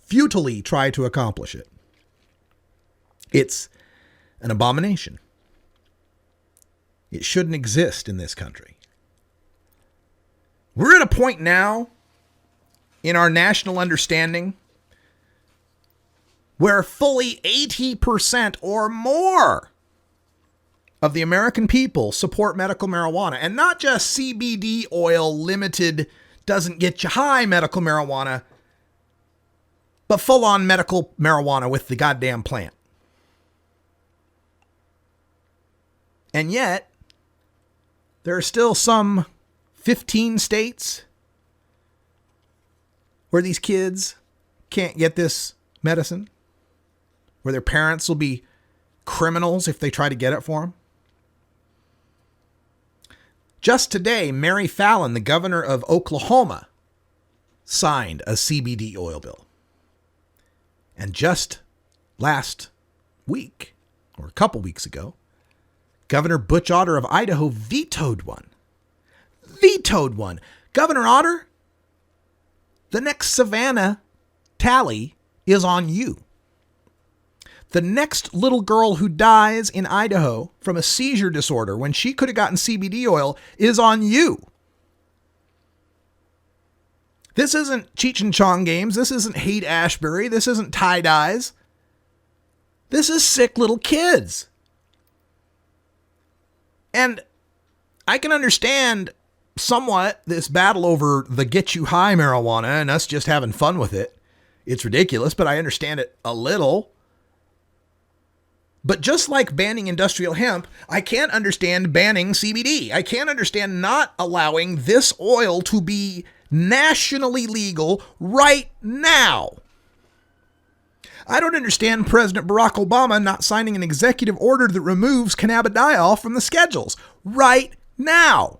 futilely try to accomplish it. It's an abomination. It shouldn't exist in this country. We're at a point now in our national understanding where fully 80% or more of the American people support medical marijuana, and not just CBD oil limited, doesn't get you high medical marijuana, but full-on medical marijuana with the goddamn plant. And yet, there are still some 15 states where these kids can't get this medicine, where their parents will be criminals if they try to get it for them. Just today, Mary Fallin, the governor of Oklahoma, signed a CBD oil bill. And just last week, or a couple weeks ago, Governor Butch Otter of Idaho vetoed one. Governor Otter, the next Savannah tally is on you. The next little girl who dies in Idaho from a seizure disorder when she could have gotten CBD oil is on you. This isn't Cheech and Chong games. This isn't Haight-Ashbury. This isn't tie-dyes. This is sick little kids. And I can understand somewhat this battle over the get you high marijuana and us just having fun with it. It's ridiculous, but I understand it a little. But just like banning industrial hemp, I can't understand banning CBD. I can't understand not allowing this oil to be nationally legal right now. I don't understand President Barack Obama not signing an executive order that removes cannabidiol from the schedules right now.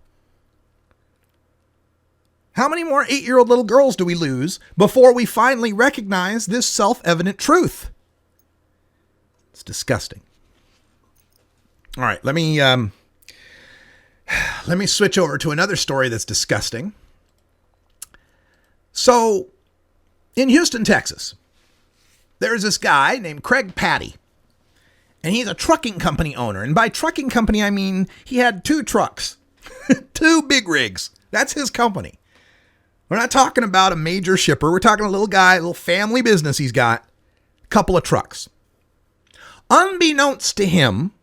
How many more 8-year-old little girls do we lose before we finally recognize this self-evident truth? It's disgusting. All right, let me switch over to another story that's disgusting. So, in Houston, Texas, there's this guy named Craig Patty, and he's a trucking company owner. And by trucking company, I mean he had 2 trucks, 2 big rigs. That's his company. We're not talking about a major shipper. We're talking a little guy, a little family business he's got, a couple of trucks. Unbeknownst to him,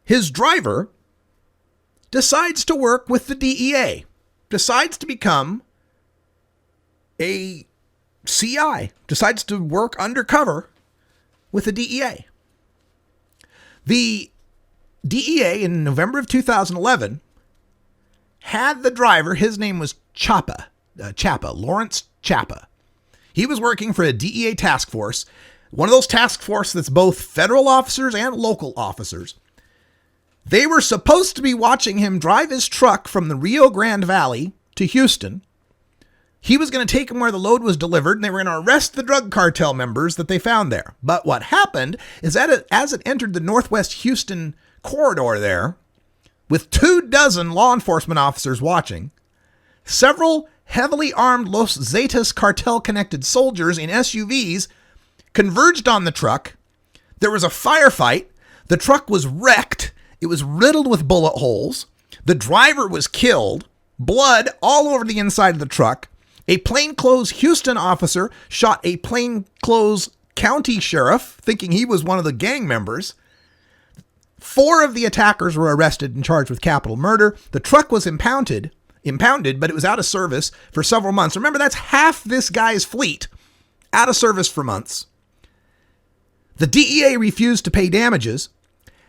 his driver decides to work with the DEA, decides to become a CI, decides to work undercover with the DEA. The DEA in November of 2011 had the driver, his name was Lawrence Chapa. He was working for a DEA task force, one of those task force that's both federal officers and local officers. They were supposed to be watching him drive his truck from the Rio Grande Valley to Houston. He was going to take him where the load was delivered, and they were going to arrest the drug cartel members that they found there. But what happened is that as it entered the Northwest Houston corridor there, with 24 law enforcement officers watching, several heavily armed Los Zetas cartel-connected soldiers in SUVs converged on the truck. There was a firefight. The truck was wrecked. It was riddled with bullet holes. The driver was killed. Blood all over the inside of the truck. A plainclothes Houston officer shot a plainclothes county sheriff, thinking he was one of the gang members. 4 of the attackers were arrested and charged with capital murder. The truck was impounded, but it was out of service for several months. Remember, that's half this guy's fleet out of service for months. The DEA refused to pay damages.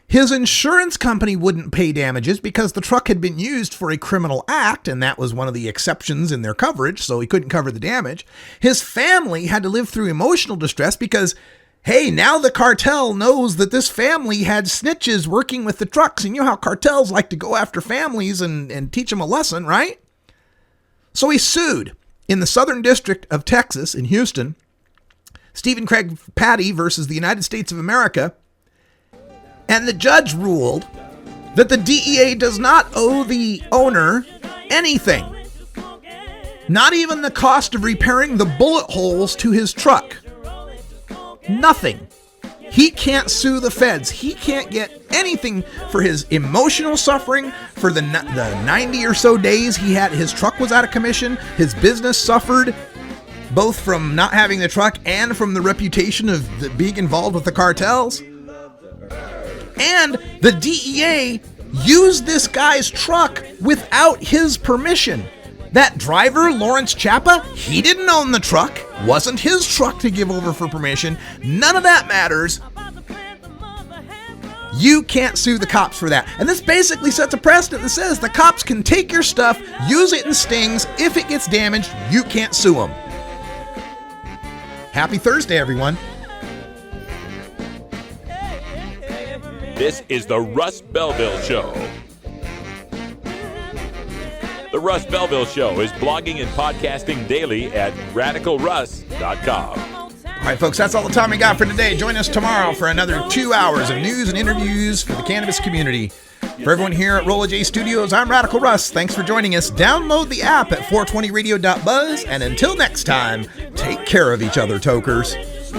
His insurance company wouldn't pay damages because the truck had been used for a criminal act, and that was one of the exceptions in their coverage, so he couldn't cover the damage. His family had to live through emotional distress because, hey, now the cartel knows that this family had snitches working with the trucks, and you know how cartels like to go after families and teach them a lesson, right? So he sued in the Southern District of Texas in Houston, Stephen Craig Patty versus the United States of America. And the judge ruled that the DEA does not owe the owner anything. Not even the cost of repairing the bullet holes to his truck. Nothing. He can't sue the feds. He can't get anything for his emotional suffering, for the 90 or so days his truck was out of commission. His business suffered both from not having the truck and from the reputation of being involved with the cartels. And the DEA used this guy's truck without his permission. That driver, Lawrence Chapa, he didn't own the truck. Wasn't his truck to give over for permission. None of that matters. You can't sue the cops for that. And this basically sets a precedent that says the cops can take your stuff, use it in stings. If it gets damaged, you can't sue them. Happy Thursday, everyone. This is the Russ Belville Show. The Russ Belville Show is blogging and podcasting daily at radicalruss.com. All right, folks, that's all the time we got for today. Join us tomorrow for another 2 hours of news and interviews for the cannabis community. For everyone here at Rolla J Studios, I'm Radical Russ. Thanks for joining us. Download the app at 420radio.buzz. And until next time, take care of each other, tokers.